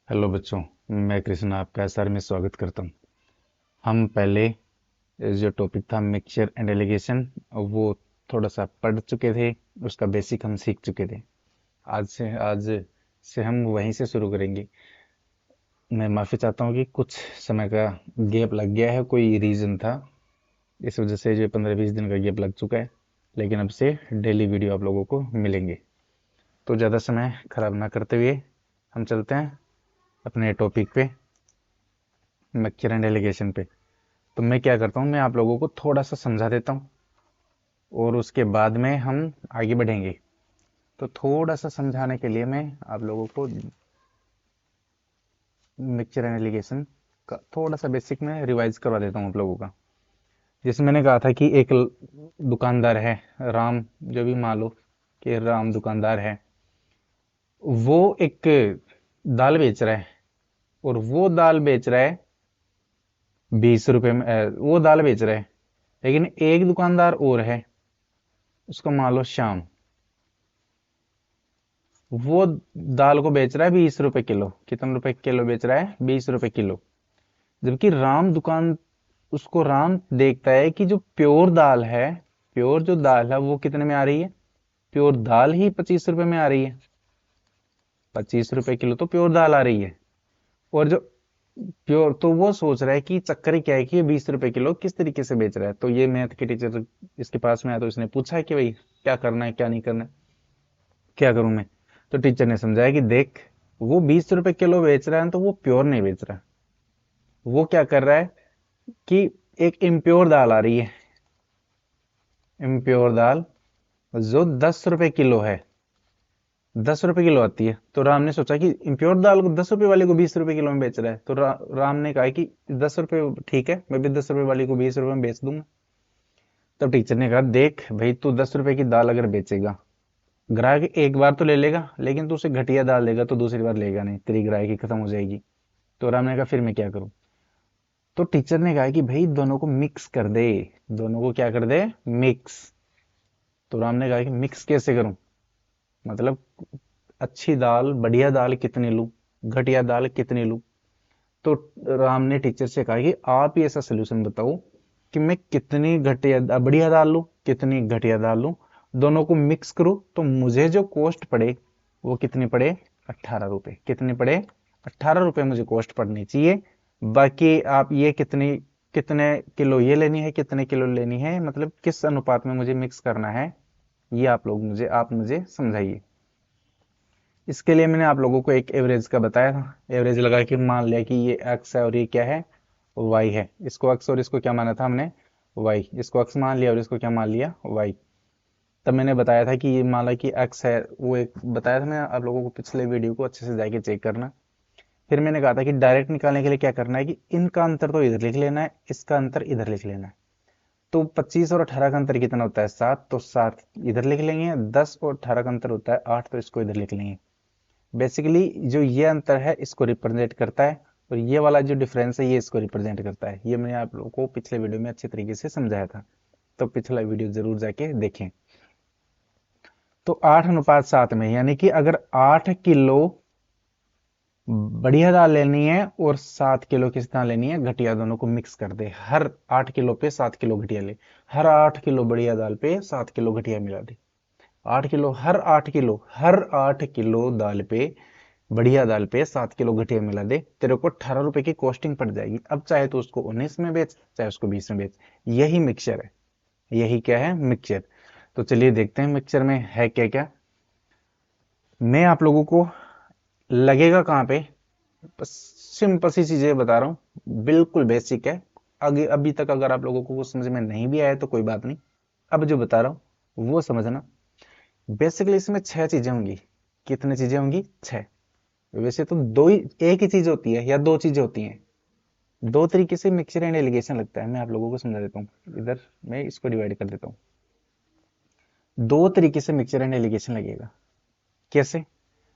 Hello बच्चों। मैं कृष्णा आपका एसआर में स्वागत करता हूँ। हम पहले जो टॉपिक था मिक्सचर एंड एलिगेशन वो थोड़ा सा पढ़ चुके थे। उसका बेसिक हम सीख चुके थे। आज से हम वहीं से शुरू करेंगे। मैं माफ़ी चाहता हूँ कि कुछ समय का गैप लग गया है, कोई रीज़न था, इस वजह से जो 15-20 दिन का गैप लग चुका है। लेकिन अब से डेली वीडियो आप लोगों को मिलेंगे। तो ज़्यादा समय खराब ना करते हुए हम चलते हैं अपने टॉपिक पे, मिक्सचर एंड एलिगेशन पे। तो मैं क्या करता हूँ, मैं आप लोगों को थोड़ा सा समझा देता हूँ और उसके बाद में हम आगे बढ़ेंगे। तो थोड़ा सा समझाने के लिए मैं आप लोगों को मिक्सचर एंड एलिगेशन का थोड़ा सा बेसिक में रिवाइज करवा देता हूँ आप लोगों का। जैसे मैंने कहा था कि एक दुकानदार है, राम, जो भी मान लो कि राम दुकानदार है। वो एक दाल बेच रहा है और वो दाल बेच रहा है 20 रुपए में। वो दाल बेच रहा है, लेकिन एक दुकानदार और है, उसका मान लो श्याम। वो दाल को बेच रहा है 20 रुपए किलो। कितने रुपए किलो बेच रहा है? 20 रुपए किलो। जबकि राम दुकान, उसको राम देखता है कि जो प्योर दाल है, प्योर जो दाल है वो कितने में आ रही है? प्योर दाल ही 25 रुपए में आ रही है। 25 रुपए किलो तो प्योर दाल आ रही है। और जो प्योर, तो वो सोच रहा है कि चक्कर क्या है कि ये 20 रुपए किलो किस तरीके से बेच रहा है। तो ये मैथ के टीचर इसके पास में आया, तो इसने पूछा है कि भाई क्या करना है क्या नहीं करना है, क्या करूं मैं। तो टीचर ने समझाया कि देख, वो 20 रुपए किलो बेच रहा है तो वो प्योर नहीं बेच रहा। वो क्या कर रहा है कि एक इम्प्योर दाल आ रही है, इम्प्योर दाल, जो 10 रुपए किलो है, 10 रुपए किलो आती है। तो राम ने सोचा कि इम्प्योर दाल को 10 रुपए वाले को 20 रुपए किलो में बेच रहा है, तो राम ने कहा कि 10 रुपए ठीक है, मैं भी 10 रुपए वाली को 20 रुपए में बेच दूंगा। तब टीचर ने कहा देख भाई, तू 10 रुपए की दाल अगर बेचेगा, ग्राहक एक बार तो ले लेगा, लेकिन तू उसे घटिया दाल देगा तो दूसरी बार लेगा नहीं, तेरी ग्राहकी खत्म हो जाएगी। तो राम ने कहा फिर मैं क्या करूं? तो टीचर ने कहा कि भाई दोनों को मिक्स कर दे। दोनों को क्या कर दे? मिक्स। तो राम ने कहा कि मिक्स कैसे करूं? मतलब अच्छी दाल, बढ़िया दाल कितनी लूं, घटिया दाल कितनी लूं? तो राम ने टीचर से कहा कि आप ही ऐसा सोल्यूशन बताओ कि मैं कितनी घटिया बढ़िया दाल लूं, कितनी घटिया दाल लूं, दोनों को मिक्स करूं तो मुझे जो कॉस्ट पड़े वो कितनी पड़े? 18 रुपए। कितनी पड़े? 18 रुपए मुझे कॉस्ट पड़नी चाहिए। बाकी आप ये कितनी, कितने किलो ये लेनी है, कितने किलो लेनी है, मतलब किस अनुपात में मुझे मिक्स करना है, ये आप मुझे समझाइए। इसके लिए मैंने आप लोगों को एक एवरेज का बताया था। एवरेज लगा के मान लिया कि ये एक्स है और ये क्या है? वाई है। इसको एक्स और इसको क्या माना था हमने? वाई। इसको एक्स मान लिया और इसको क्या मान लिया? वाई। तब मैंने बताया था कि ये माना कि एक्स है, वो एक बताया था मैंने आप लोगों को, पिछले वीडियो को अच्छे से जाके चेक करना। फिर मैंने कहा था कि डायरेक्ट निकालने के लिए क्या करना है कि इनका अंतर तो इधर लिख लेना है, इसका अंतर इधर लिख लेना है। तो 25 और 18 का अंतर कितना होता है? 7। तो 7 इधर लिख लेंगे। 10 और 18 का अंतर होता है 8, तो इसको इधर लिख लेंगे। बेसिकली जो ये अंतर है इसको रिप्रेजेंट करता है, और ये वाला जो डिफरेंस है ये इसको रिप्रेजेंट करता है। ये मैंने आप लोगों को पिछले वीडियो में अच्छे तरीके से समझाया था, तो पिछला वीडियो जरूर जाके देखें। तो 8 अनुपात 7 में, यानी कि अगर 8 किलो बढ़िया दाल लेनी है और 7 किलो किस दाल लेनी है? घटिया, दोनों को मिक्स कर दे। हर 8 किलो पे 7 किलो घटिया ले, हर 8 किलो बढ़िया दाल पे 7 किलो घटिया मिला दे। 8 किलो, हर 8 किलो दाल पे, बढ़िया दाल पे 7 किलो घटिया मिला दे, तेरे को 18 रुपए की कॉस्टिंग पड़ जाएगी। अब चाहे तो उसको 19 में बेच, चाहे उसको 20 में बेच। यही मिक्सचर है। यही क्या है? मिक्सचर। तो चलिए देखते हैं मिक्सचर में है क्या क्या। मैं आप लोगों को लगेगा कहाँ पे, बस सिंपल सी चीजें बता रहा हूँ, बिल्कुल बेसिक है। आगे अभी तक अगर आप लोगों को कुछ समझ में नहीं भी आया तो कोई बात नहीं, अब जो बता रहा हूँ वो समझना। बेसिकली इसमें 6 चीजें होंगी। कितनी चीजें होंगी? 6। वैसे तो दो ही, एक ही चीज होती है या दो चीजें होती हैं। दो तरीके से मिक्सचर एंड एलिगेशन लगता है, मैं आप लोगों को समझा देता हूँ। इधर मैं इसको डिवाइड कर देता हूँ। दो तरीके से मिक्सचर एंड एलिगेशन लगेगा। कैसे?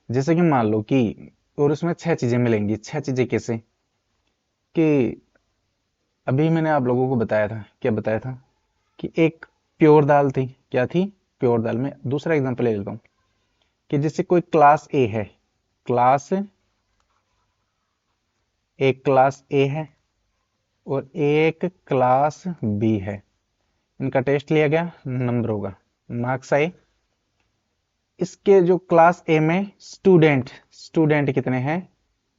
जैसे कि मान लो कि, और उसमें 6 चीजें मिलेंगी। 6 चीजें कैसे? कि अभी मैंने आप लोगों को बताया था, क्या बताया था कि एक प्योर दाल थी। क्या थी? प्योर दाल। में दूसरा एग्जांपल ले लेता हूँ कि जैसे कोई क्लास ए है, क्लास एक क्लास ए है और एक क्लास बी है। इनका टेस्ट लिया गया, नंबर होगा, मार्क्स आए। इसके जो क्लास ए में स्टूडेंट स्टूडेंट कितने हैं,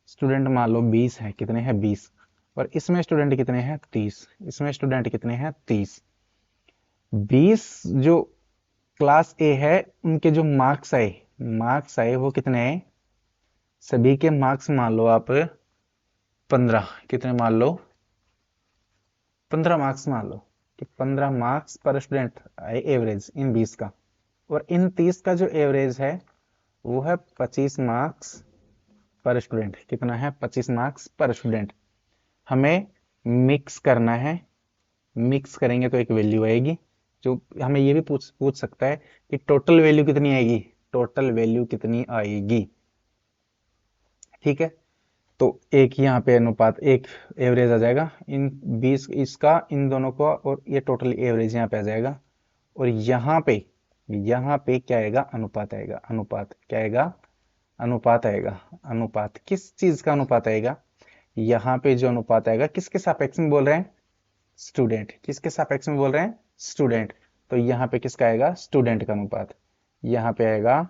स्टूडेंट मान लो 20 है, कितने हैं 20, और इसमें स्टूडेंट कितने हैं 30, इसमें स्टूडेंट कितने हैं 30। 20 जो क्लास ए है उनके जो मार्क्स आए वो कितने हैं, सभी के मार्क्स मान लो आप 15, कितने मान लो 15 मार्क्स मान लो कि 15 मार्क्स पर स्टूडेंट आए एवरेज इन 20 का, और इन 30 का जो एवरेज है वो है 25 मार्क्स पर स्टूडेंट। कितना है 25 मार्क्स पर स्टूडेंट। हमें मिक्स करना है, मिक्स करेंगे तो एक वैल्यू आएगी। जो हमें ये भी पूछ पूछ सकता है कि टोटल वैल्यू कितनी आएगी, टोटल वैल्यू कितनी आएगी। ठीक है, तो एक यहाँ पे अनुपात, एक एवरेज आ जाएगा इन 20 इसका इन दोनों का, और ये टोटल एवरेज यहाँ पे आ जाएगा। और यहाँ पे क्या आएगा, अनुपात आएगा। अनुपात क्या आएगा, अनुपात आएगा। अनुपात किस चीज का अनुपात आएगा, यहाँ पे जो अनुपात आएगा किसके सापेक्ष में बोल रहे हैं, स्टूडेंट। किसके सापेक्ष में बोल रहे हैं, स्टूडेंट। तो यहाँ पे किसका आएगा, स्टूडेंट का अनुपात। यहाँ पे आएगा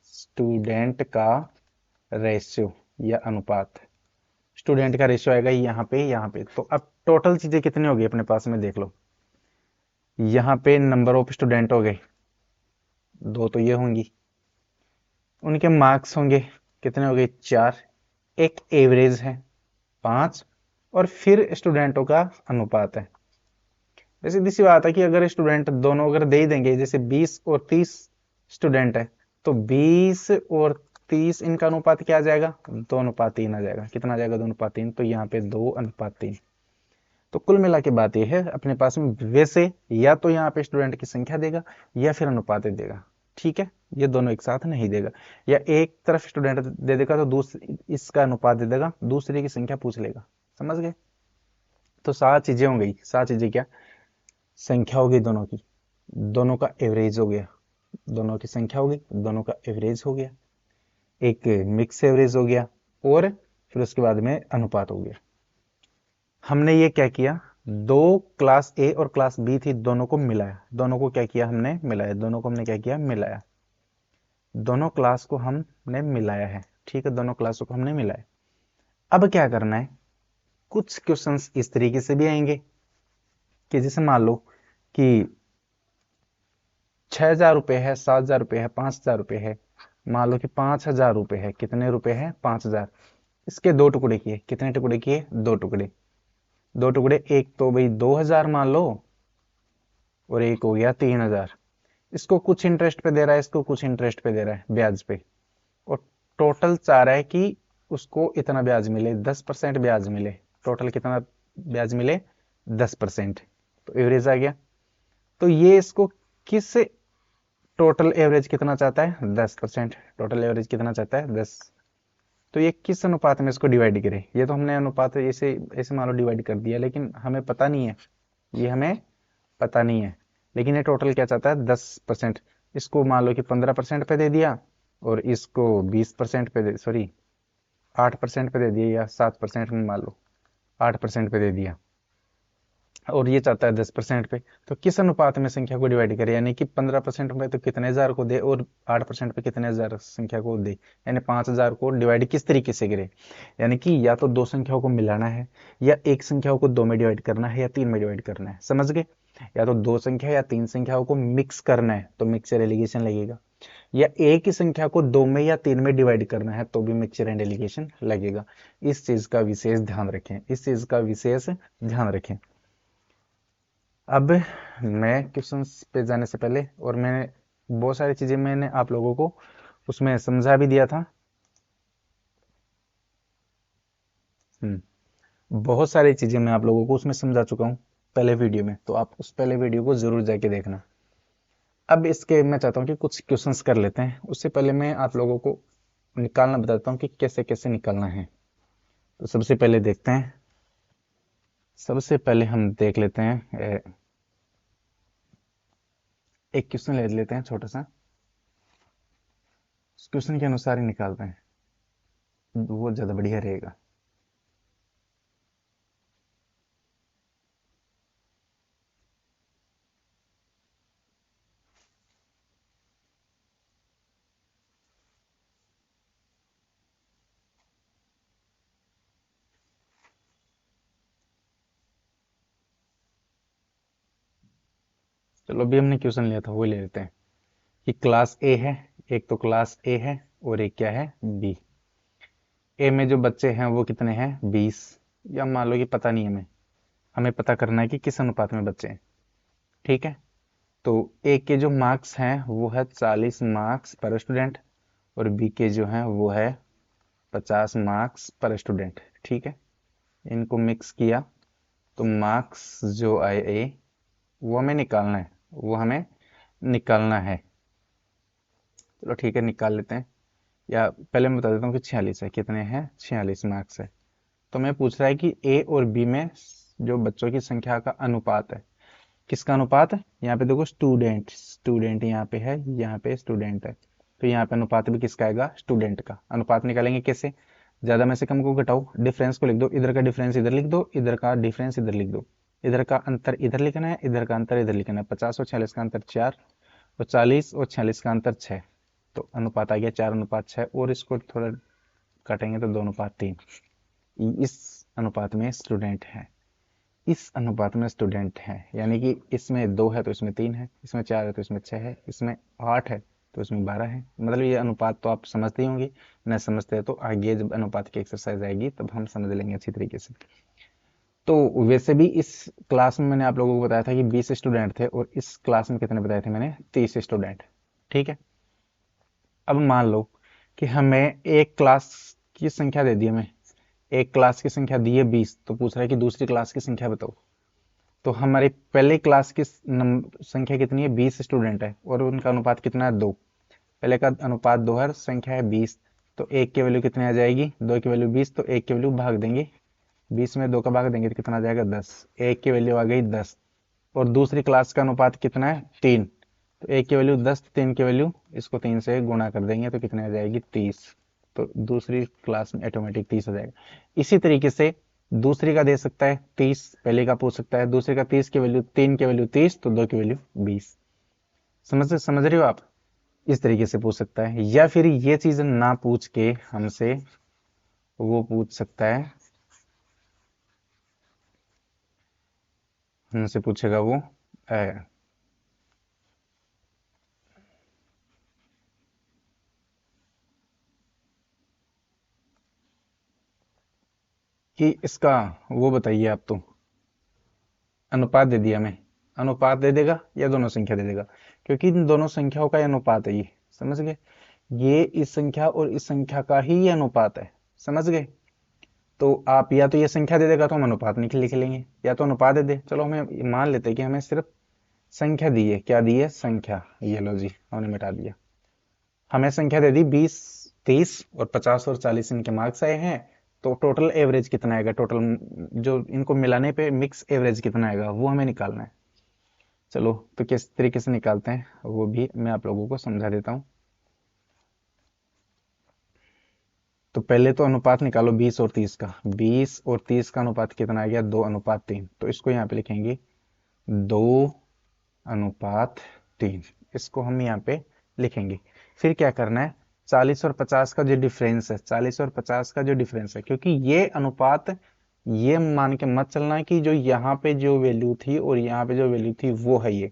स्टूडेंट का रेशियो या अनुपात। स्टूडेंट का रेशियो आएगा यहाँ पे। तो अब टोटल चीजें कितनी होगी अपने पास में देख लो। यहाँ पे नंबर ऑफ स्टूडेंट हो गए 2, तो ये होंगी। उनके मार्क्स होंगे, कितने हो गए 4। एक एवरेज है 5, और फिर स्टूडेंटों का अनुपात है। वैसे सीधी सी बात है कि अगर स्टूडेंट दोनों अगर दे ही देंगे, जैसे 20 और 30 स्टूडेंट है, तो 20 और 30 इनका अनुपात क्या आ जाएगा, 2:3 आ जाएगा। कितना आ जाएगा, 2:3। तो यहाँ पे 2:3। तो कुल मिला के बात यह है अपने पास में, वैसे या तो यहाँ पे स्टूडेंट की संख्या देगा या फिर अनुपात देगा। ठीक है, ये दोनों एक साथ नहीं देगा। या एक तरफ स्टूडेंट दे देगा तो दूसरी इसका अनुपात दे देगा, दूसरे की संख्या पूछ लेगा। समझ गए। तो 7 चीजें हो गई। 7 चीजें क्या, संख्या हो गई दोनों की, दोनों का एवरेज हो गया, दोनों की संख्या हो गई, दोनों का एवरेज हो गया, एक मिक्स एवरेज हो गया, और फिर उसके बाद में अनुपात हो गया। हमने ये क्या किया, दो क्लास ए और क्लास बी थी, दोनों को मिलाया। दोनों को क्या किया हमने, मिलाया। दोनों को हमने क्या किया, मिलाया। दोनों क्लास को हमने मिलाया है। ठीक है, दोनों क्लासों को हमने मिलाया। अब क्या करना है, कुछ क्वेश्चंस इस तरीके से भी आएंगे कि जैसे मान लो कि 6,000 रुपए है, 7,000 रुपए है, 5,000 रुपए है। मान लो कि 5,000 रुपए है। कितने रुपए है, 5,000। इसके 2 टुकड़े किए। कितने टुकड़े किए, 2 टुकड़े। 2 टुकड़े, एक तो भाई 2,000 मान लो, और एक हो गया 3,000। इसको कुछ इंटरेस्ट पे दे रहा है, इसको कुछ इंटरेस्ट पे दे रहा है, ब्याज पे। और टोटल चाह रहा है कि उसको इतना ब्याज मिले, 10% ब्याज मिले। टोटल कितना ब्याज मिले, 10%। तो एवरेज आ गया। तो ये इसको किस, टोटल एवरेज कितना चाहता है, 10%। टोटल एवरेज कितना चाहता है, 10। तो ये किस अनुपात में इसको डिवाइड करे, ये तो हमने अनुपात ऐसे ऐसे मान लो डिवाइड कर दिया, लेकिन हमें पता नहीं है, ये हमें पता नहीं है। लेकिन ये टोटल क्या चाहता है, 10%। इसको मान लो कि 15% पे दे दिया, और इसको 20% पे दे, सॉरी 8% पे दे दिया, या 7% में मान लो 8% पे दे दिया, और ये चाहता है 10% पे। तो किस अनुपात में संख्या को डिवाइड करे, यानी कि 15% पे तो कितने हजार को दे, और 8% पे कितने हजार संख्या को दे। यानी 5,000 को डिवाइड किस तरीके से करे, यानी कि या तो दो संख्याओं को मिलाना है, या एक संख्याओं को 2 में डिवाइड करना है, या 3 में डिवाइड करना है। समझ गए। या तो 2 संख्या या 3 संख्याओं को मिक्स करना है तो मिक्सर एलिगेशन लगेगा, या एक ही संख्या को 2 में या 3 में डिवाइड करना है तो भी मिक्सचर एंड एलिगेशन लगेगा। इस चीज का विशेष ध्यान रखें, इस चीज का विशेष ध्यान रखें। अब मैं क्वेश्चंस पे जाने से पहले, और मैंने बहुत सारी चीजें मैंने आप लोगों को उसमें समझा भी दिया था। बहुत सारी चीजें मैं आप लोगों को उसमें समझा चुका हूँ पहले वीडियो में, तो आप उस पहले वीडियो को जरूर जाके देखना। अब इसके मैं चाहता हूँ कि कुछ क्वेश्चंस कर लेते हैं। उससे पहले मैं आप लोगों को निकालना बताता हूँ कि कैसे कैसे निकालना है। तो सबसे पहले देखते हैं, सबसे पहले हम देख लेते हैं, एक क्वेश्चन ले लेते हैं छोटा सा, उस क्वेश्चन के अनुसार ही निकालते हैं, वो ज्यादा बढ़िया रहेगा। चलो अभी हमने क्वेश्चन लिया था वो ले लेते हैं कि क्लास ए है, एक तो क्लास ए है और एक क्या है, बी। ए में जो बच्चे हैं वो कितने हैं, 20। या मान लो कि पता नहीं हमें हमें पता करना है कि किस अनुपात में बच्चे हैं। ठीक है, तो ए के जो मार्क्स हैं वो है 40 मार्क्स पर स्टूडेंट, और बी के जो हैं वो है 50 मार्क्स पर स्टूडेंट। ठीक है, इनको मिक्स किया तो मार्क्स जो आए वो हमें निकालना है, वो हमें निकालना है। चलो ठीक है, निकाल लेते हैं। या पहले मैं बता देता हूँ कि 46 है, कितने हैं, 46 मार्क्स है। तो मैं पूछ रहा है कि ए और बी में जो बच्चों की संख्या का अनुपात है, किसका अनुपात है, यहाँ पे देखो स्टूडेंट, स्टूडेंट यहाँ पे है, यहाँ पे स्टूडेंट है, तो यहाँ पे अनुपात भी किसका आएगा, स्टूडेंट का। अनुपात निकालेंगे कैसे, ज्यादा में से कम को घटाओ, डिफरेंस को लिख दो, इधर का डिफरेंस इधर लिख दो, इधर का डिफरेंस इधर लिख दो, इधर का अंतर इधर लिखना है, इधर का अंतर इधर लिखना है। 50 और 46 का अंतर 4, और 40 और 46 का अंतर 6, तो अनुपात आ गया 4:6। और इसको थोड़ा काटेंगे तो 2:3। इस अनुपात में स्टूडेंट है, इस अनुपात में स्टूडेंट है, यानी कि इसमें 2 है तो इसमें 3 है, इसमें 4 है तो इसमें 6 है, इसमें 8 है तो इसमें 12 है। मतलब ये अनुपात तो आप समझते ही होंगे, न समझते हैं तो आगे जब अनुपात की एक्सरसाइज आएगी तब हम समझ लेंगे अच्छी तरीके से। तो वैसे भी इस क्लास में मैंने आप लोगों को बताया था कि 20 स्टूडेंट थे, और इस क्लास में कितने बताए थे मैंने, 30 स्टूडेंट। ठीक है, अब मान लो कि हमें एक क्लास की संख्या दे दी, हमें एक क्लास की संख्या दी है 20, तो पूछ रहा है कि दूसरी क्लास की संख्या बताओ। तो हमारी पहले क्लास की संख्या कितनी है, 20 स्टूडेंट है, और उनका अनुपात कितना है, 2। पहले का अनुपात 2 है, संख्या है 20, तो एक की वैल्यू कितनी आ जाएगी, 2 की वैल्यू 20, तो एक की वैल्यू भाग देंगे, 20 में 2 का भाग देंगे तो कितना आ जाएगा, 10। एक की वैल्यू आ गई 10, और दूसरी क्लास का अनुपात कितना है, 3, तो एक की वैल्यू 10, 3 की वैल्यू, इसको 3 से गुणा कर देंगे तो कितने आ जाएगी, 30। तो दूसरी क्लास में ऑटोमेटिक 30 हो जाएगा। इसी तरीके से दूसरी का दे सकता है 30, पहले का पूछ सकता है, दूसरे का 30 की वैल्यू, 3 की वैल्यू 30, तो 2 की वैल्यू 20। समझ रहे हो आप, इस तरीके से पूछ सकता है। या फिर ये चीज ना पूछ के हमसे वो पूछ सकता है, हमसे पूछेगा वो कि इसका वो बताइए आप, तो अनुपात दे दिया, हमें अनुपात दे देगा या दोनों संख्या दे देगा, क्योंकि इन दोनों संख्याओं का अनुपात है ये, समझ गए, ये इस संख्या और इस संख्या का ही ये अनुपात है, समझ गए। तो आप या तो ये संख्या दे देगा तो हम अनुपात नहीं लिख लेंगे, या तो अनुपात दे दे, चलो हमें मान लेते हैं कि हमें सिर्फ संख्या दी है, क्या दी है, संख्या, ये लो जी हमने मिटा दिया। हमें संख्या दे दी 20, 30 और 50 और 40 इनके मार्क्स आए हैं, तो टोटल एवरेज कितना आएगा, टोटल जो इनको मिलाने पे मिक्स एवरेज कितना आएगा वो हमें निकालना है। चलो तो किस तरीके से निकालते हैं वो भी मैं आप लोगों को समझा देता हूँ। तो पहले तो अनुपात निकालो 20 और 30 का, 20 और 30 का अनुपात कितना आ गया, 2:3, तो इसको यहाँ पे लिखेंगे 2:3, इसको हम यहाँ पे लिखेंगे। फिर क्या करना है, 40 और 50 का जो डिफरेंस है, 40 और 50 का जो डिफरेंस है, क्योंकि ये अनुपात, ये मान के मत चलना कि जो यहाँ पे जो वैल्यू थी और यहाँ पे जो वैल्यू थी वो है ये।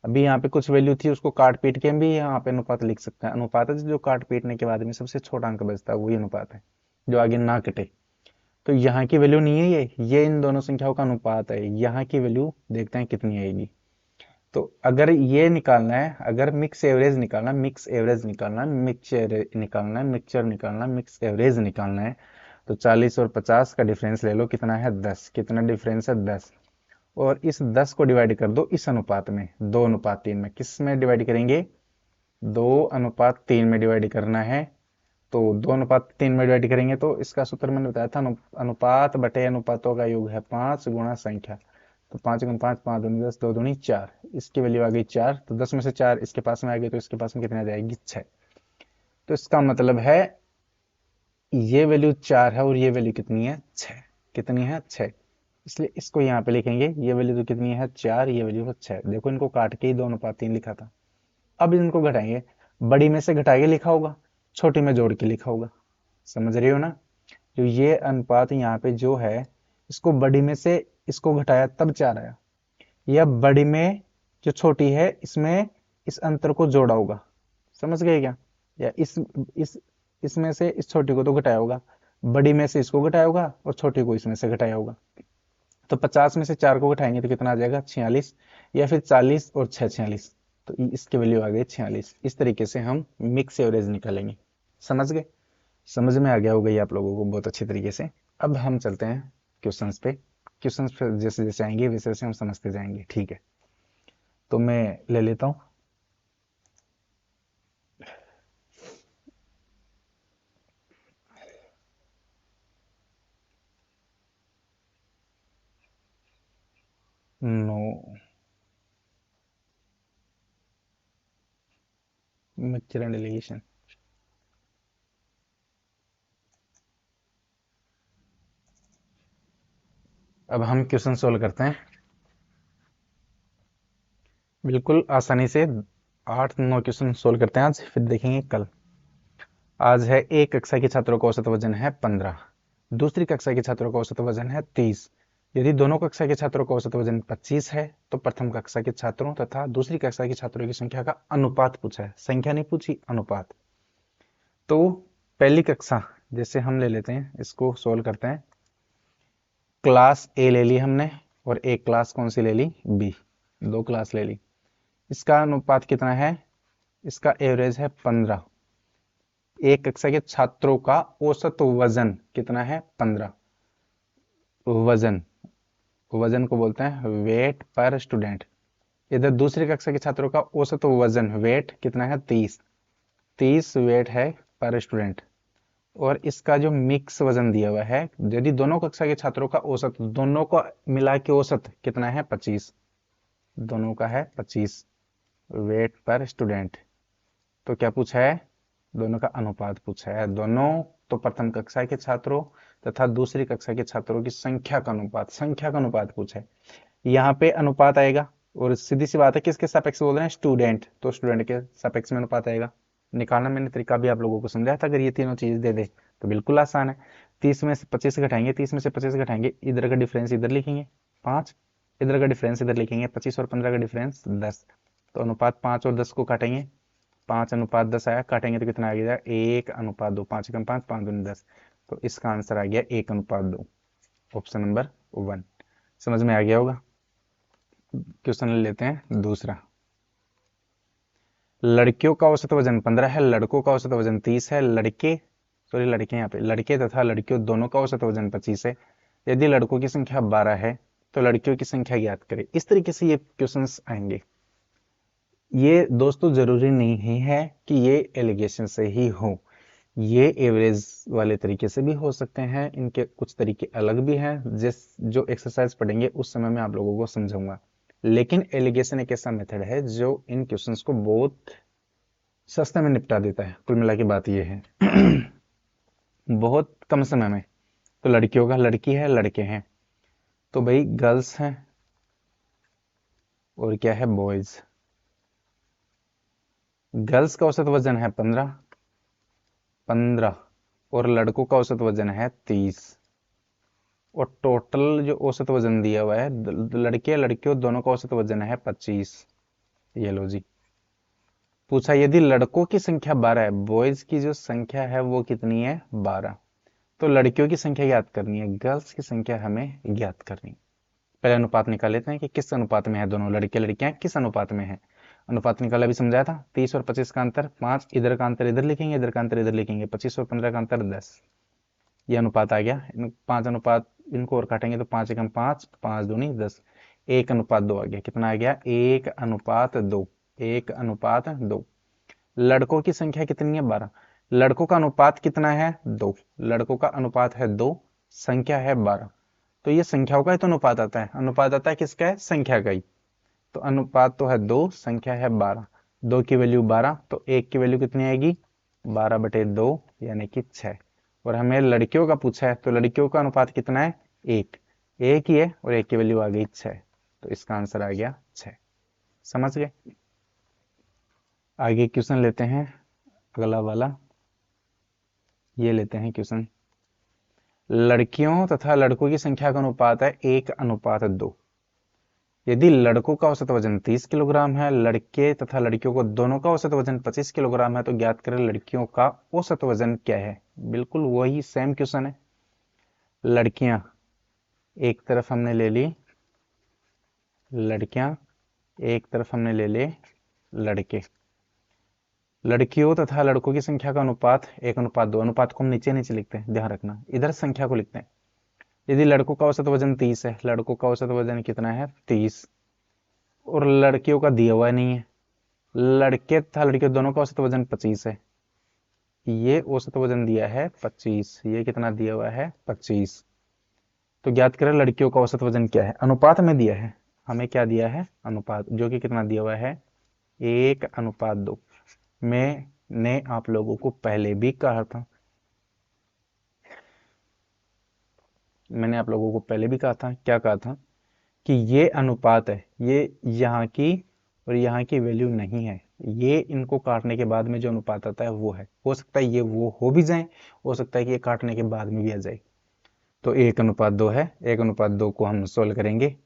अभी यहाँ पे कुछ वैल्यू थी, उसको काट पीट के हम भी यहाँ पे अनुपात लिख सकते हैं। अनुपात है जो काट पीटने के बाद में सबसे छोटा अंक बचता है, वही अनुपात है जो आगे ना कटे। तो यहाँ की वैल्यू नहीं है ये इन दोनों संख्याओं का अनुपात है। यहाँ की वैल्यू देखते हैं कितनी आएगी। तो अगर ये निकालना है, अगर मिक्स एवरेज निकालना, मिक्स एवरेज निकालना, मिक्सचर निकालना है, मिक्सचर निकालना, मिक्स एवरेज निकालना है, तो 40 और 50 का डिफरेंस ले लो, कितना है 10, कितना डिफरेंस है 10, और इस 10 को डिवाइड कर दो इस अनुपात में, 2:3 में। किस में डिवाइड करेंगे, 2:3 में डिवाइड करना है। तो 2:3 में डिवाइड करेंगे तो इसका सूत्र मैंने बताया था, अनुपात बटे अनुपातों का योग है 5 गुणा संख्या। तो 5 गुणा 5, 5 दूनी 10, 2 दूनी 4, इसकी वैल्यू आ गई 4, तो 10 में से 4 इसके पास में आ गई, तो इसके पास में कितनी आ जाएगी, 6। तो इसका मतलब है ये वैल्यू 4 है और ये वैल्यू कितनी है, 6। कितनी है, 6। इसलिए इसको यहाँ पे लिखेंगे, ये वैल्यू तो कितनी है, 4, ये वैल्यू है 6। देखो इनको काट के ही 2:3 लिखा था। अब इनको घटाएंगे, बड़ी में से घटा के लिखा होगा, छोटी में जोड़ के लिखा होगा, समझ रहे हो ना। जो ये अनुपात यहाँ पे जो है, इसको बड़ी में से इसको घटाया तब 4 आया, या बड़ी में जो छोटी है इसमें इस अंतर को जोड़ा होगा, समझ गए क्या? या इस इसमें से इस छोटी को तो घटाया होगा, बड़ी में से इसको घटाया होगा और छोटी को इसमें से घटाया होगा। तो 50 में से 4 को घटाएंगे तो कितना आ जाएगा? 46, या फिर 40 और 6 46, तो इसकी वैल्यू आ गई 46। इस तरीके से हम मिक्स एवरेज निकालेंगे। समझ गए? समझ में आ गया होगा ये आप लोगों को बहुत अच्छी तरीके से। अब हम चलते हैं क्वेश्चंस पे। क्वेश्चंस पे जैसे जैसे आएंगे वैसे वैसे हम समझते जाएंगे, ठीक है? तो मैं ले लेता हूँ। No, mixture and alligation. अब हम क्वेश्चन सोल्व करते हैं बिल्कुल आसानी से। 8 9 क्वेश्चन सोल्व करते हैं आज, फिर देखेंगे कल। आज है एक कक्षा के छात्रों का औसत वजन है 15, दूसरी कक्षा के छात्रों का औसत वजन है 30। यदि दोनों कक्षा के छात्रों का औसत वजन 25 है तो प्रथम कक्षा के छात्रों तथा दूसरी कक्षा के छात्रों की संख्या का अनुपात पूछा है। संख्या नहीं पूछी, अनुपात। तो पहली कक्षा जैसे हम ले लेते हैं, इसको सोल्व करते हैं। क्लास ए ले ली हमने और एक क्लास कौन सी ले ली? बी। दो क्लास ले ली। इसका अनुपात कितना है? इसका एवरेज है 15। एक कक्षा के छात्रों का औसत वजन कितना है? 15। वजन, वजन को बोलते हैं वेट पर स्टूडेंट। इधर दूसरी कक्षा के छात्रों का औसत वजन वेट कितना है? 30। 30 वेट है पर स्टूडेंट। और इसका जो मिक्स वजन दिया हुआ है, यदि दोनों कक्षा के छात्रों का औसत, दोनों को मिला के औसत कितना है? 25। दोनों का है 25 वेट पर स्टूडेंट। तो क्या पूछा है? दोनों का अनुपात पूछा है। दोनों तो प्रथम कक्षा के छात्रों तथा दूसरी कक्षा के छात्रों की संख्या का अनुपात, संख्या का अनुपात पूछा है। यहाँ पे अनुपात आएगा और सीधी सी बात है किसके सापेक्ष बोल रहे हैं? स्टूडेंट, तो स्टूडेंट के सापेक्ष में अनुपात आएगा। निकालना मैंने तरीका भी आप लोगों को समझाया था, अगर ये तीनों चीज दे दे तो बिल्कुल आसान है। 30 में से 25 घटाएंगे, 30 में से 25 घटाएंगे, इधर का डिफरेंस इधर लिखेंगे 5, इधर का डिफरेंस इधर लिखेंगे 25 और 15 का डिफरेंस 10। तो अनुपात 5 और 10 को काटेंगे, 5:10 आया, काटेंगे तो कितना आ गया? 1:2। 5 कम 5, 5 दूनी 10। तो इसका आंसर आ गया 1:2, ऑप्शन नंबर 1। समझ में आ गया होगा। क्वेश्चन ले लेते हैं दूसरा। लड़कियों का औसत वजन 15 है, लड़कों का औसत वजन 30 है। लड़के यहाँ पे लड़के तथा लड़कियों दोनों का औसत वजन 25 है। यदि लड़कों की संख्या 12 है तो लड़कियों की संख्या ज्ञात करें। इस तरीके से ये क्वेश्चंस आएंगे। ये दोस्तों जरूरी नहीं है कि ये एलिगेशन से ही हो, ये एवरेज वाले तरीके से भी हो सकते हैं। इनके कुछ तरीके अलग भी हैं, जिस जो एक्सरसाइज पढ़ेंगे उस समय मैं आप लोगों को समझाऊंगा। लेकिन एलिगेशन एक ऐसा मेथड है जो इन क्वेश्चंस को बहुत सस्ते में निपटा देता है। कुल मिला के बात ये है बहुत कम समय में। तो लड़कियों का, लड़की है लड़के हैं, तो भाई गर्ल्स हैं और क्या है? बॉयज। गर्ल्स का औसत वजन है 15 और लड़कों का औसत वजन है 30। और टोटल जो औसत वजन दिया हुआ है, लड़के लड़कियों दोनों का औसत वजन है 25। ये लो जी। पूछा यदि लड़कों की संख्या 12 है, बॉयज की जो संख्या है वो कितनी है? 12। तो लड़कियों की संख्या ज्ञात करनी है, गर्ल्स की संख्या हमें ज्ञात करनी है। पहले अनुपात निकाल लेते हैं कि किस अनुपात में है दोनों, लड़के लड़कियां किस अनुपात में है। अनुपात निकाला भी समझाया था। 30 और 25 का अंतर 5, इधर का अंतर इधर लिखेंगे, इधर का अंतर इधर लिखेंगे, 25 और 15 का अंतर 10। ये अनुपात आ गया। इन 5 अनुपात इनको और काटेंगे तो 5 एकम 5, 5 दूनी 10, 1:2 आ गया। कितना आ गया? 1:2। 1:2। लड़कों की संख्या कितनी है? 12। लड़कों का अनुपात कितना है? 2। लड़कों का अनुपात है 2, संख्या है 12। तो ये संख्याओं का ही तो अनुपात आता है। अनुपात आता है किसका? है संख्या का ही। तो अनुपात तो है 2, संख्या है 12। 2 की वैल्यू 12, तो 1 की वैल्यू कितनी आएगी? 12/2 यानी कि 6। और हमें लड़कियों का पूछा है तो लड़कियों का अनुपात कितना है? 1। एक ही है और 1 की वैल्यू आ गई 6। तो इसका आंसर आ गया 6। समझ गए? आगे क्वेश्चन लेते हैं, अगला वाला ये लेते हैं क्वेश्चन। लड़कियों तथा लड़कों की संख्या का अनुपात है 1:2। यदि लड़कों का औसत वजन 30 किलोग्राम है, लड़के तथा लड़कियों को दोनों का औसत वजन 25 किलोग्राम है, तो ज्ञात करें लड़कियों का औसत वजन क्या है। बिल्कुल वही सेम क्वेश्चन है। लड़कियां एक तरफ हमने ले ली, लड़कियां एक तरफ हमने ले ले लड़के। लड़कियों तथा लड़कों की संख्या का अनुपात 1:2। अनुपात को हम नीचे नीचे लिखते हैं, ध्यान रखना, इधर संख्या को लिखते हैं। यदि लड़कों का औसत वजन 30 है, लड़कों का औसत वजन कितना है 30, और लड़कियों का दिया हुआ नहीं है, लड़के तथा लड़कियों दोनों का औसत वजन 25 है। ये औसत वजन दिया है 25, ये कितना दिया हुआ है 25। तो ज्ञात करें लड़कियों का औसत वजन क्या है। अनुपात में दिया है, हमें क्या दिया है अनुपात, जो कि कितना दिया हुआ है 1:2। मैंने आप लोगों को पहले भी कहा था, मैंने आप लोगों को पहले भी कहा था, क्या कहा था कि ये अनुपात है, ये यहाँ की और यहाँ की वैल्यू नहीं है, ये इनको काटने के बाद में जो अनुपात आता है वो है। हो सकता है ये वो हो भी जाए, हो सकता है कि ये काटने के बाद में भी आ जाए। तो 1:2 है, 1:2 को हम सोल्व करेंगे।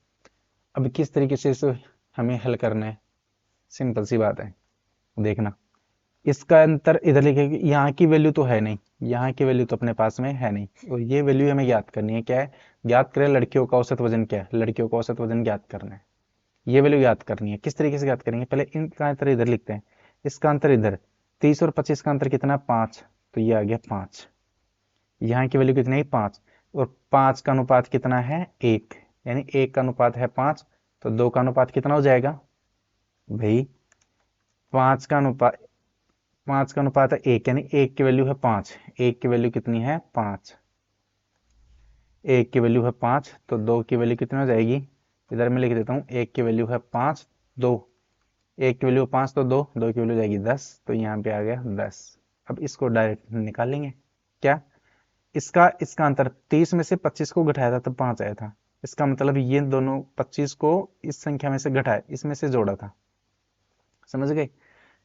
अब किस तरीके से इसे हमें हल करना है, सिंपल सी बात है, देखना। इसका अंतर इधर लिखेंगे, यहाँ की वैल्यू तो है नहीं, यहाँ की वैल्यू तो अपने पास में है नहीं, और ये वैल्यू हमें ज्ञात करनी है। क्या है, ज्ञात करें लड़कियों का औसत वजन क्या है, लड़कियों का औसत वजन ज्ञात करना है, ये वैल्यू याद करनी है। किस तरीके से याद करेंगे, पहले इनका अंतर इधर लिखते हैं, इसका अंतर इधर, 30 और 25 का अंतर कितना 5, तो ये आ गया 5। यहाँ की वैल्यू कितनी है 5, और 5 का अनुपात कितना है 1, यानी 1 का अनुपात है 5, तो 2 का अनुपात कितना हो जाएगा भाई 5 का अनुपात, 5 का अनुपात है 1, यानी 1 की वैल्यू है 5, 1 की वैल्यू कितनी है 5, 1 की वैल्यू है 5, तो 2 की वैल्यू कितनी हो जाएगी, इधर मैं लिख देता हूँ, 1 की वैल्यू है 5, 2, 1 की वैल्यू 5 तो 2, 2 की वैल्यू जाएगी 10, तो यहाँ पे आ गया 10। अब इसको डायरेक्ट निकाल लेंगे। क्या, इसका इसका अंतर 30 में से 25 को घटाया था तब 5 आया था, इसका मतलब ये दोनों 25 को इस संख्या में से घटाया, इसमें से जोड़ा था, समझ गए।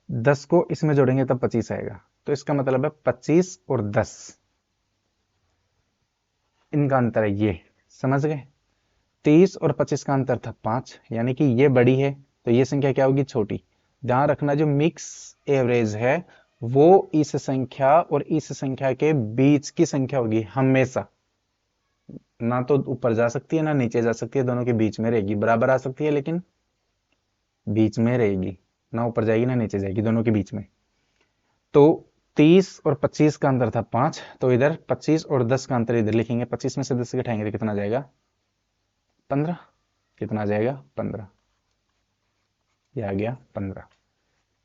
10 को इसमें जोड़ेंगे तब 25 आएगा, तो इसका मतलब है 25 और 10, इनका अंतर है ये, समझ गए। 30 और 25 का अंतर था 5, यानी कि ये बड़ी है, तो ये संख्या क्या होगी छोटी। ध्यान रखना, जो मिक्स एवरेज है वो इस संख्या और इस संख्या के बीच की संख्या होगी हमेशा, ना तो ऊपर जा सकती है ना नीचे जा सकती है, दोनों के बीच में रहेगी, बराबर आ सकती है लेकिन बीच में रहेगी, ना ऊपर जाएगी ना नीचे जाएगी, दोनों के बीच में। तो 30 और 25 का अंतर था 5, तो इधर 25 और 10 का अंतर इधर लिखेंगे, 25 में से 10 घटाएंगे तो कितना जाएगा 15, कितना जाएगा 15, ये आ गया 15।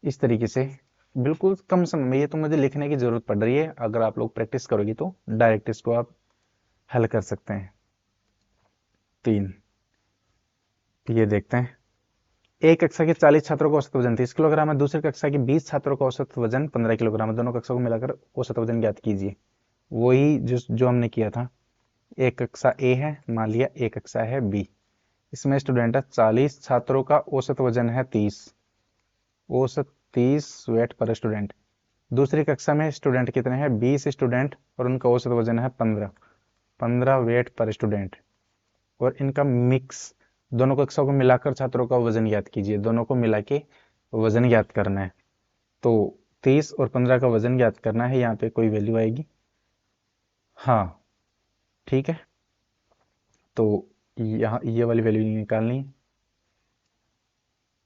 इस तरीके से बिल्कुल कम समय में, ये तो मुझे लिखने की जरूरत पड़ रही है, अगर आप लोग प्रैक्टिस करोगे तो डायरेक्ट इसको आप हल कर सकते हैं। 3, ये देखते हैं, एक कक्षा के 40 छात्रों का औसत वजन 30 किलोग्राम है, दूसरी कक्षा के 20 छात्रों का औसत वजन 15 किलोग्राम है, दोनों कक्षा को मिलाकर औसत वजन ज्ञात कीजिए। वही जो हमने किया था, एक कक्षा ए है, मान लिया एक कक्षा है बी, इसमें स्टूडेंट है 40, छात्रों का औसत वजन है 30, औसत 30 वेट पर स्टूडेंट। दूसरी कक्षा में स्टूडेंट कितने हैं 20 स्टूडेंट, और उनका औसत वजन है 15, 15 वेट पर स्टूडेंट, और इनका मिक्स, दोनों कक्षाओं को मिलाकर छात्रों का वजन ज्ञात कीजिए, दोनों को मिला के वजन ज्ञात करना है। तो 30 और 15 का वजन ज्ञात करना है, यहाँ पे कोई वैल्यू आएगी, हाँ ठीक है, तो यहाँ ये वाली वैल्यू निकालनी है।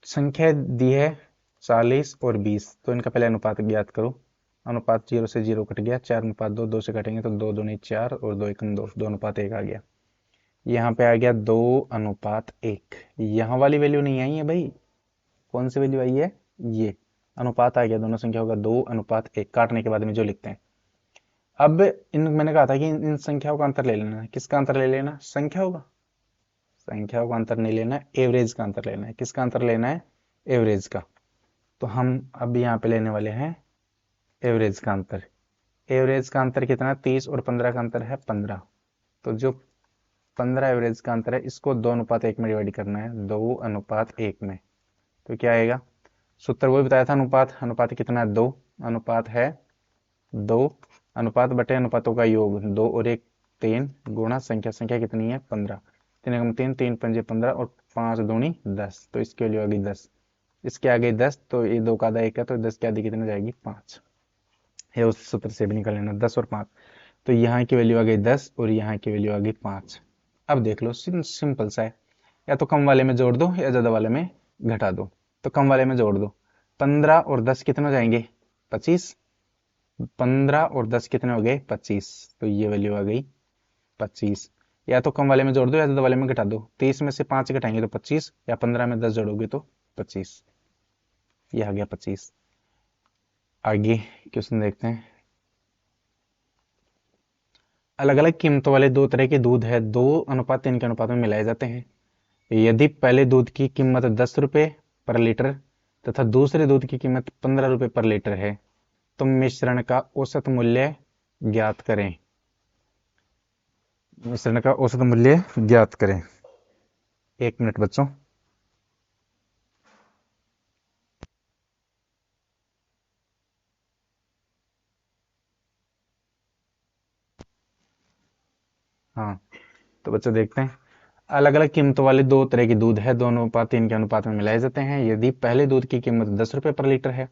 संख्या दी है 40 और 20, तो इनका पहले अनुपात ज्ञात करो। अनुपात 0 से 0 कट गया, 4:2, 2 से कटेंगे तो 2 दूनी 4 और 2 एकम 2, 2:1 आ गया। यहाँ पे आ गया 2:1। यहाँ वाली वैल्यू नहीं आई है भाई, कौन सी वैल्यू आई है, ये अनुपात आ गया, दोनों संख्या होगा 2:1, काटने के बाद में जो लिखते हैं। अब इन मैंने कहा था कि इन संख्याओं का अंतर ले लेना है, किसका अंतर ले लेना, संख्याओं का, संख्याओं का अंतर नहीं लेना है, एवरेज का अंतर लेना है। किसका अंतर लेना है, एवरेज का। तो हम अब यहाँ पे लेने वाले हैं एवरेज का अंतर। एवरेज का अंतर कितना, 30 और 15 का अंतर है 15, तो जो 15 एवरेज का अंतर है इसको 2:1 में डिवाइड करना है, 2:1 में, तो क्या आएगा, सूत्र वही बताया था, अनुपात, अनुपात कितना है 2, अनुपात है 2, अनुपात बटे अनुपातों का योग 2 और 1 3, गुणा संख्या, संख्या कितनी है 15, तीन एकम तीन, तीन पंजे 15 और 5 दूनी 10, तो इसकी वैल्यू आ गई 10। इसके आ गई 10, तो ये 2 का आधा 1 है, तो 10 के आधी कितने जाएगी 5। ये उस सूत्र से भी निकल लेना, 10 और 5। तो यहाँ की वैल्यू आ गई 10 और यहाँ की वैल्यू आ गई 5। अब देख लो, सिंपल सा है, या तो कम वाले में जोड़ दो या ज्यादा वाले में घटा दो। तो कम वाले में जोड़ दो, 15 और 10 कितने हो जाएंगे 25। 15 और 10 कितने हो गए 25, तो ये वैल्यू आ गई 25। या तो कम वाले में जोड़ दो या ज्यादा वाले में घटा दो, 30 में से 5 घटाएंगे तो 25, या 15 में 10 जोड़ोगे तो 25। ये आ गया 25। आगे क्वेश्चन देखते हैं। अलग अलग कीमतों वाले दो तरह के दूध है, 2:3 के अनुपात में मिलाए जाते हैं। यदि पहले दूध की कीमत 10 रुपए पर लीटर तथा दूसरे दूध की कीमत 15 रुपए पर लीटर है, तो मिश्रण का औसत मूल्य ज्ञात करें। मिश्रण का औसत मूल्य ज्ञात करें। 1 मिनट बच्चों। हाँ, तो बच्चों देखते हैं। अलग अलग कीमतों वाले दो तरह की दूध है, दोनों अनुपात 3 के अनुपात में मिलाए जाते हैं। यदि पहले दूध की कीमत 10 रुपए पर लीटर है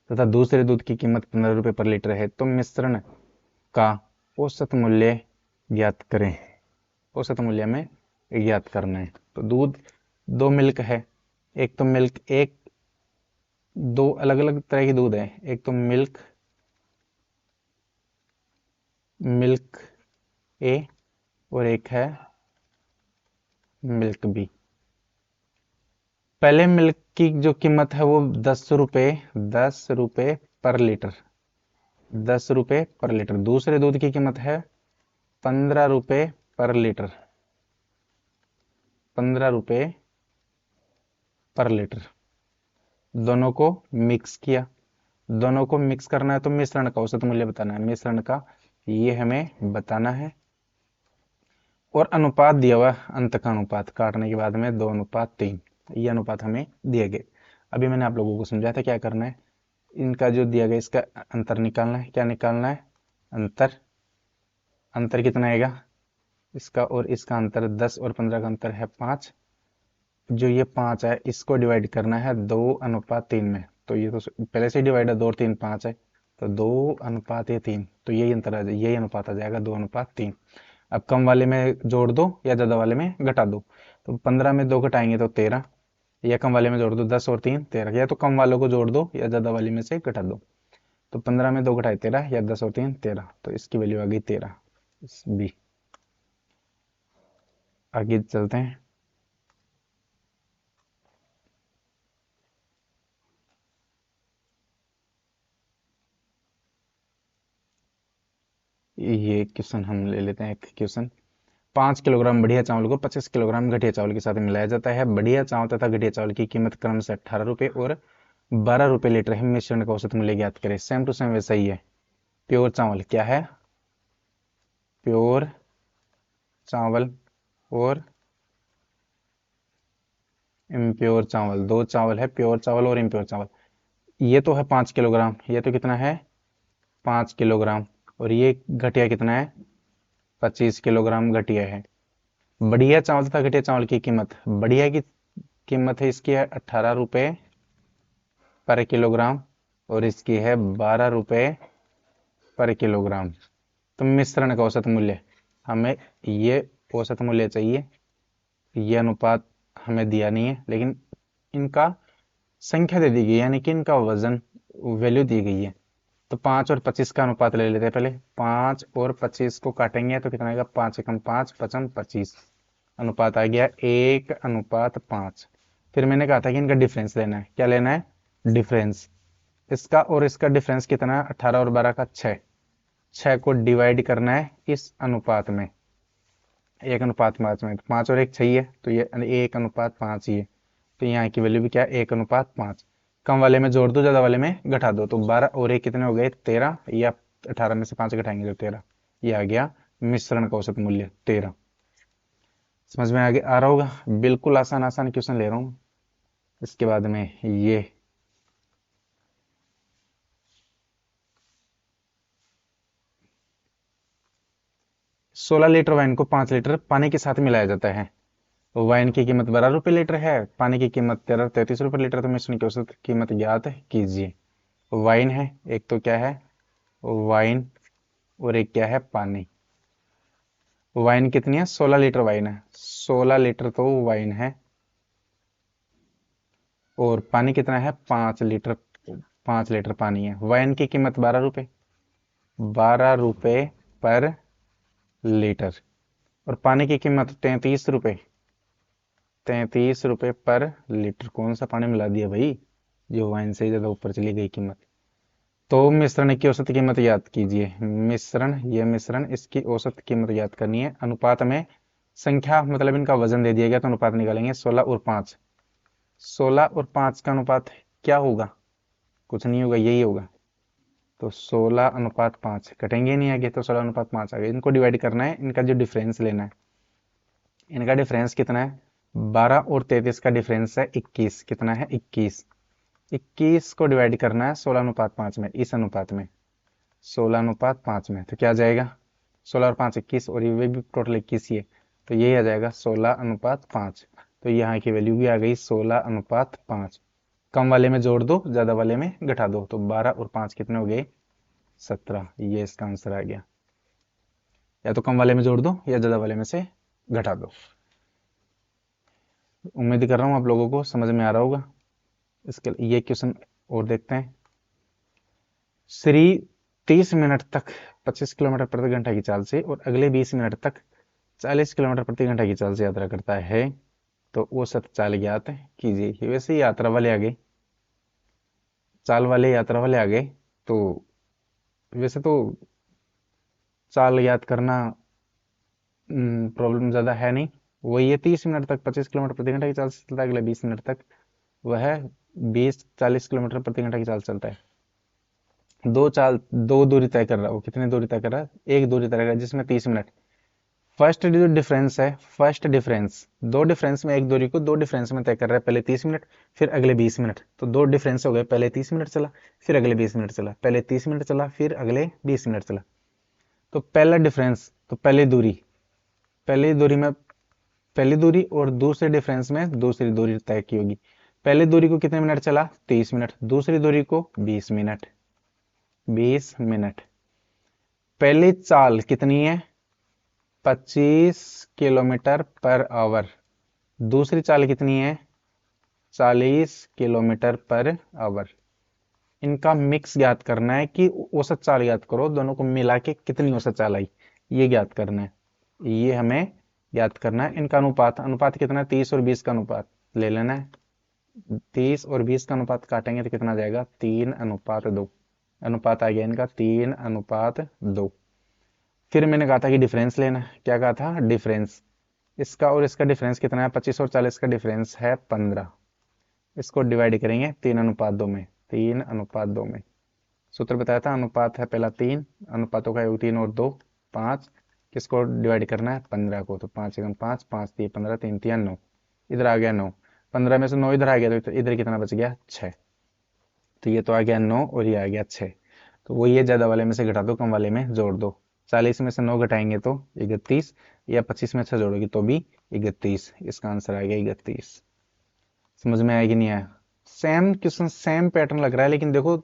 तथा दूसरे दूध की कीमत 15 रुपए पर लीटर है, तो मिश्रण का औसत मूल्य ज्ञात करें। औसत मूल्य में ज्ञात करना है। तो दूध, दो मिल्क है, एक तो मिल्क एक, दो अलग अलग तरह की दूध है, एक तो मिल्क मिल्क ए और एक है मिल्क बी। पहले मिल्क की जो कीमत है वो 10 रुपए पर लीटर, 10 रुपए पर लीटर। दूसरे दूध की कीमत है 15 रुपए पर लीटर, 15 रुपए पर लीटर। दोनों को मिक्स किया, दोनों को मिक्स करना है तो मिश्रण का औसत मूल्य बताना है। मिश्रण का ये हमें बताना है। और अनुपात दिया हुआ, अंत का अनुपात काटने के बाद में 2:3, ये अनुपात हमें दिए गए। अभी मैंने आप लोगों को समझाया था क्या करना है। इनका जो दिया गया इसका अंतर निकालना है। क्या निकालना है? अंतर। अंतर कितना आएगा? इसका और इसका अंतर 10 और 15 का अंतर है 5। जो ये 5 है इसको डिवाइड करना है 2:3 में। तो ये तो पहले से डिवाइड है, 2 और 3 5 है, तो 2:3। तो यही अंतर आ जाएगा, यही अनुपात आ जाएगा 2:3। अब कम वाले में जोड़ दो या ज्यादा वाले में घटा दो। तो 15 में 2 घटाएंगे तो 13, या कम वाले में जोड़ दो 10 और 3 13, या तो कम वालों को जोड़ दो या ज्यादा वाले में से घटा दो। तो 15 में 2 घटाए 13, या 10 और 3 13, तो इसकी वैल्यू आ गई 13 बी। आगे चलते हैं। ये क्वेश्चन हम ले लेते हैं। एक क्वेश्चन, 5 किलोग्राम बढ़िया चावल को 25 किलोग्राम घटिया चावल के साथ मिलाया जाता है। बढ़िया चावल तथा घटिया चावल की कीमत क्रम से 18 रुपए और 12 रुपए लीटर है। मिश्रण का औसत मूल्य ज्ञात करें। सेम टू सेम वैसा ही है। प्योर चावल क्या है? प्योर चावल और इम्प्योर चावल, दो चावल है, प्योर चावल और इम्प्योर चावल। ये तो है 5 किलोग्राम, ये तो कितना है 5 किलोग्राम, और ये घटिया कितना है 25 किलोग्राम घटिया है। बढ़िया चावल तथा घटिया चावल की कीमत, बढ़िया की कीमत है इसकी है 18 रुपए पर किलोग्राम और इसकी है 12 रुपए पर किलोग्राम। तो मिश्रण का औसत मूल्य, हमें ये औसत मूल्य चाहिए। ये अनुपात हमें दिया नहीं है, लेकिन इनका संख्या दे दी गई, यानी कि इनका वजन, वैल्यू दी गई है। तो 5 और 25 का अनुपात ले लेते हैं। पहले 5 और 25 को काटेंगे तो कितना आएगा? 5 एकम 5 पचम 25, अनुपात आ गया 1:5। फिर मैंने कहा था कि इनका डिफरेंस लेना है। क्या लेना है? डिफरेंस। इसका और इसका डिफरेंस कितना है? 18 और 12 का 6। 6 को डिवाइड करना है इस अनुपात में, 1:5 में। 5 और 1 6 है, तो ये 1:5 ही है। तो यहाँ की वैल्यू भी क्या है? 1:5। कम वाले में जोड़ दो, ज्यादा वाले में घटा दो। तो 12 और 1 कितने हो गए? 13, या 18 में से 5 घटाएंगे तो 13। ये आ गया मिश्रण का औसत मूल्य 13। समझ में आगे आ रहा होगा? बिल्कुल आसान आसान क्वेश्चन ले रहा हूँ। इसके बाद में ये 16 लीटर वाइन को 5 लीटर पानी के साथ मिलाया जाता है। वाइन की कीमत 12 रुपये लीटर है, पानी की कीमत 33 रुपये लीटर, तो मिश्रण की औसत कीमत ज्ञात कीजिए। वाइन है एक, तो क्या है वाइन, और एक क्या है पानी। वाइन कितनी है? 16 लीटर वाइन है, 16 लीटर तो वाइन है। और पानी कितना है? 5 लीटर, 5 लीटर पानी है। वाइन की कीमत 12 रुपये, 12 रुपये पर लीटर। और पानी की कीमत 33 रुपये, 33 रुपये पर लीटर। कौन सा पानी मिला दिया भाई जो वाइन से ज्यादा ऊपर चली गई कीमत। तो मिश्रण की औसत कीमत याद कीजिए। मिश्रण, ये मिश्रण, इसकी औसत कीमत याद करनी है। अनुपात में संख्या मतलब इनका वजन दे दिया गया, तो अनुपात निकालेंगे। 16 और 5, 16 और 5 का अनुपात क्या होगा? कुछ नहीं होगा, यही होगा। तो 16 अनुपात 5 कटेंगे नहीं आगे, तो 16 अनुपात 5 आ गए। इनको डिवाइड करना है, इनका जो डिफरेंस लेना है। इनका डिफरेंस कितना है? 12 और 33 का डिफरेंस है 21। कितना है? 21। 21 को डिवाइड करना है 16 अनुपात 5 में, इस अनुपात में 16 अनुपात 5 में, तो क्या आ जाएगा? 16 और 5 21, और ये भी टोटल 21 ही है, तो यही आ जाएगा 16 अनुपात 5। तो यहाँ की वैल्यू भी आ गई 16 अनुपात 5। कम वाले में जोड़ दो, ज्यादा वाले में घटा दो, तो 12 और 5 कितने हो गए? 17। ये इसका आंसर आ गया। या तो कम वाले में जोड़ दो या ज्यादा वाले में से घटा दो। उम्मीद कर रहा हूँ आप लोगों को समझ में आ रहा होगा। इसके ये क्वेश्चन और देखते हैं। श्री 30 मिनट तक 25 किलोमीटर प्रति घंटा की चाल से और अगले 20 मिनट तक 40 किलोमीटर प्रति घंटा की चाल से यात्रा करता है, तो औसत चाल ज्ञात कीजिए। वैसे ही यात्रा वाले आ गए, चाल वाले यात्रा वाले आ गए, तो वैसे तो चाल याद करना प्रॉब्लम ज्यादा है नहीं। वही है, 30 मिनट तक 25 किलोमीटर प्रति घंटा की चाल से चलता है, अगले 20 मिनट तक वह 20-40 किलोमीटर प्रति घंटा की चाल से चलता है। दो दूरी तय कर रहा है। वो कितनी दूरी तय कर रहा है? एक दूरी तय कर रहा है जिसमें 30 मिनट। फर्स्ट जो डिफरेंस है, फर्स्ट डिफरेंस, दो डिफरेंस में एक दूरी को दो डिफरेंस में तय कर रहा है। पहले 30 मिनट, फिर अगले 20 मिनट, तो दो डिफरेंस हो गए। पहले 30 मिनट चला, फिर अगले 20 मिनट चला, पहले 30 मिनट चला, फिर अगले 20 मिनट चला। तो पहला डिफरेंस, तो पहली दूरी में पहली दूरी और दूसरे डिफरेंस में दूसरी दूरी तय की होगी। पहली दूरी को कितने मिनट चला? 30 मिनट। दूसरी दूरी को 20 मिनट, 20 मिनट। पहली चाल कितनी है? 25 किलोमीटर पर आवर। दूसरी चाल कितनी है? 40 किलोमीटर पर आवर। इनका मिक्स ज्ञात करना है कि औसत चाल ज्ञात करो, दोनों को मिला के कितनी औसत चाल आई, ये ज्ञात करना है। ये हमें ज्ञात करना है। इनका अनुपात, अनुपात कितना है? 30 और 20 का अनुपात ले लेना है। 30 और 20 का अनुपात काटेंगे तो कितना आ जाएगा? 3:2। अनुपात आ गया इनका 3:2। फिर मैंने कहा था कि डिफरेंस लेना है। क्या कहा था? डिफरेंस। इसका और इसका डिफरेंस कितना है? 25 और 40 का डिफरेंस है 15। इसको डिवाइड करेंगे 3:2 में, 3:2 में। सूत्र बताया था, अनुपात है पहला 3, अनुपातों का योग 3 और 2 5। किसको डिवाइड करना है? 15 को। तो 5 × 5, 5×3 = 15, 3×3 = 9। इधर आ गया 9, 15 में से 9 इधर आ गया, तो इधर कितना बच गया? 6। तो ये तो आ गया 9 और ये आ गया 6। तो वो ये ज्यादा वाले में से घटा दो, कम वाले में जोड़ दो। 40 में से 9 घटाएंगे तो 31, या 25 में से जोड़ोगे तो भी 31। इसका आंसर आ गया 31। समझ में आया कि नहीं आया? सेम क्वेश्चन, सेम पैटर्न लग रहा है, लेकिन देखो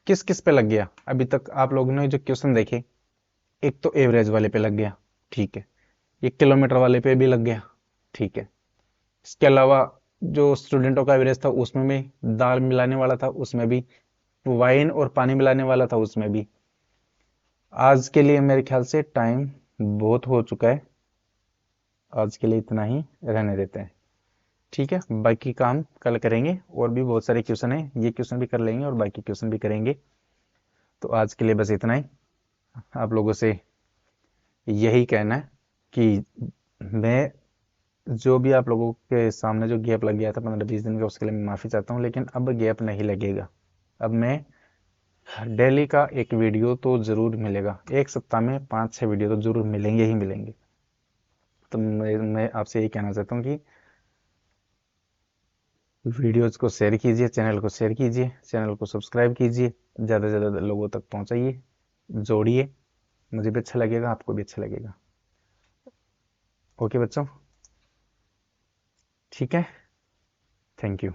किस किस पे लग गया। अभी तक आप लोगों ने जो क्वेश्चन देखे, एक तो एवरेज वाले पे लग गया, ठीक है। ये किलोमीटर वाले पे भी लग गया, ठीक है। इसके अलावा जो स्टूडेंटों का एवरेज था उसमें भी, दाल मिलाने वाला था उसमें भी, वाइन और पानी मिलाने वाला था उसमें भी। आज के लिए मेरे ख्याल से टाइम बहुत हो चुका है, आज के लिए इतना ही रहने देते हैं, ठीक है। बाकी काम कल करेंगे, और भी बहुत सारे क्वेश्चन हैं, ये क्वेश्चन भी कर लेंगे और बाकी क्वेश्चन भी करेंगे। तो आज के लिए बस इतना ही। आप लोगों से यही कहना है कि मैं, जो भी आप लोगों के सामने जो गैप लग गया था 15-20 दिन का, उसके लिए मैं माफ़ी चाहता हूँ, लेकिन अब गैप नहीं लगेगा। अब मैं डेली का एक वीडियो तो ज़रूर मिलेगा, एक सप्ताह में 5-6 वीडियो तो ज़रूर मिलेंगे ही मिलेंगे। तो मैं आपसे यही कहना चाहता हूँ कि वीडियोज़ को शेयर कीजिए, चैनल को शेयर कीजिए, चैनल को सब्सक्राइब कीजिए, ज़्यादा से ज़्यादा लोगों तक पहुँचाइए, जोड़िए। मुझे भी अच्छा लगेगा, आपको भी अच्छा लगेगा। ओके बच्चों। ठीक है, थैंक यू।